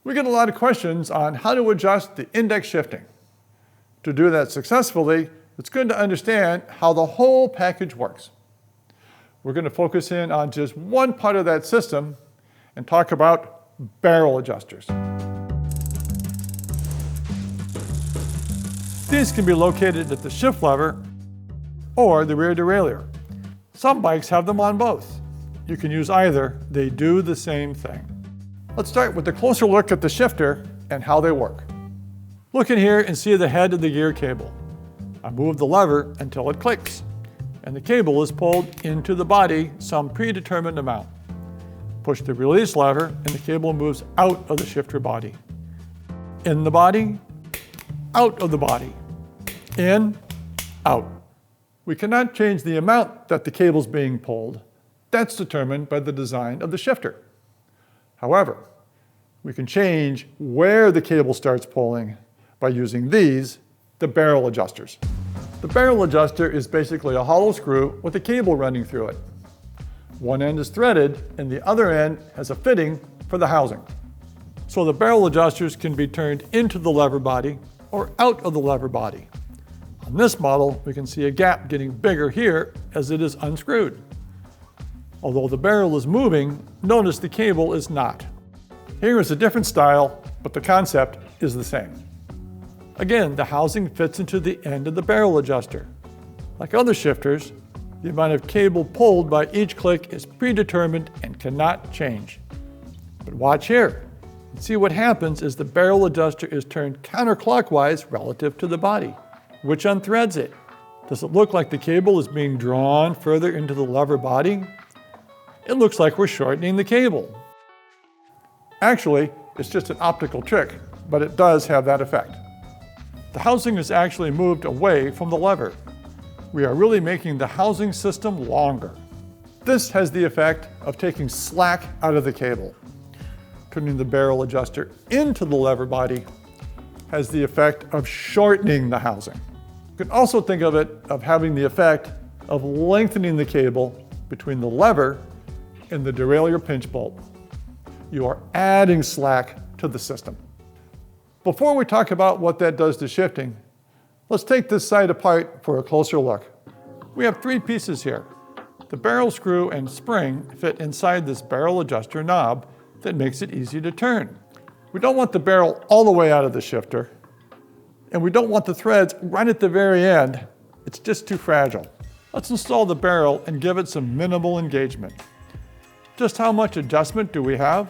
We get a lot of questions on how to adjust the index shifting. To do that successfully, it's good to understand how the whole package works. We're going to focus in on just one part of that system and talk about barrel adjusters. These can be located at the shift lever or the rear derailleur. Some bikes have them on both. You can use either, they do the same thing. Let's start with a closer look at the shifter and how they work. Look in here and see the head of the gear cable. I move the lever until it clicks, and the cable is pulled into the body some predetermined amount. Push the release lever and the cable moves out of the shifter body. In the body, out of the body, in, out. We cannot change the amount that the cable is being pulled. That's determined by the design of the shifter. However, we can change where the cable starts pulling by using these, the barrel adjusters. The barrel adjuster is basically a hollow screw with a cable running through it. One end is threaded and the other end has a fitting for the housing. So the barrel adjusters can be turned into the lever body or out of the lever body. On this model, we can see a gap getting bigger here as it is unscrewed. Although the barrel is moving, notice the cable is not. Here is a different style, but the concept is the same. Again, the housing fits into the end of the barrel adjuster. Like other shifters, the amount of cable pulled by each click is predetermined and cannot change. But watch here. See what happens is the barrel adjuster is turned counterclockwise relative to the body, which unthreads it. Does it look like the cable is being drawn further into the lever body? It looks like we're shortening the cable. Actually, it's just an optical trick, but it does have that effect. The housing is actually moved away from the lever. We are really making the housing system longer. This has the effect of taking slack out of the cable. Turning the barrel adjuster into the lever body has the effect of shortening the housing. You can also think of it of having the effect of lengthening the cable between the lever and the derailleur pinch bolt. You are adding slack to the system. Before we talk about what that does to shifting, let's take this side apart for a closer look. We have three pieces here. The barrel screw and spring fit inside this barrel adjuster knob that makes it easy to turn. We don't want the barrel all the way out of the shifter, and we don't want the threads right at the very end. It's just too fragile. Let's install the barrel and give it some minimal engagement. Just how much adjustment do we have?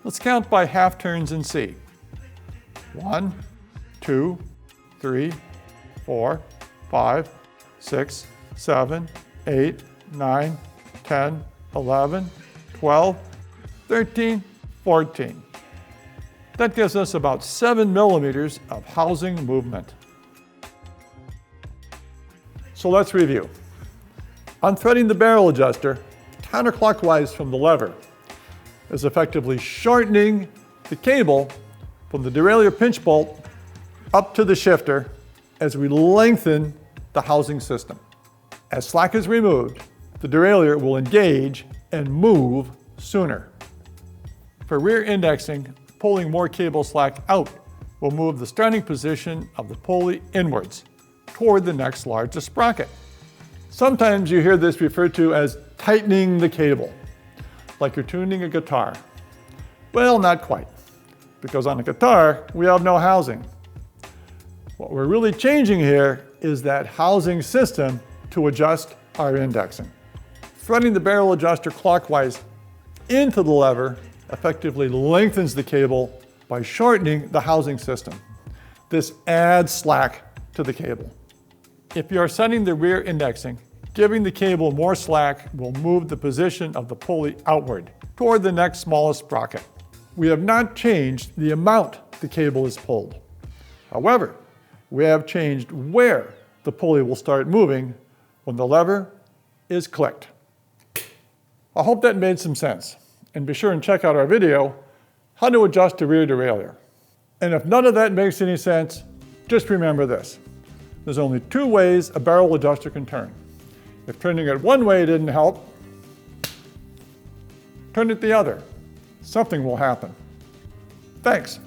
Let's count by half turns and see. 1, 2, 3, 4, 5, 6, 7, 8, 9, 10, 11, 12, 13, 14. That gives us about 7 millimeters of housing movement. So let's review. Unthreading the barrel adjuster counterclockwise from the lever is effectively shortening the cable from the derailleur pinch bolt up to the shifter as we lengthen the housing system. As slack is removed, the derailleur will engage and move sooner. For rear indexing, pulling more cable slack out will move the starting position of the pulley inwards toward the next largest sprocket. Sometimes you hear this referred to as tightening the cable, like you're tuning a guitar. Well, not quite, because on a guitar, we have no housing. What we're really changing here is that housing system to adjust our indexing. Threading the barrel adjuster clockwise into the lever effectively lengthens the cable by shortening the housing system. This adds slack to the cable. If you are setting the rear indexing, giving the cable more slack will move the position of the pulley outward toward the next smallest sprocket. We have not changed the amount the cable is pulled. However, we have changed where the pulley will start moving when the lever is clicked. I hope that made some sense. And be sure and check out our video, how to adjust a rear derailleur. And if none of that makes any sense, just remember this. There's only two ways a barrel adjuster can turn. If turning it one way didn't help, turn it the other. Something will happen. Thanks.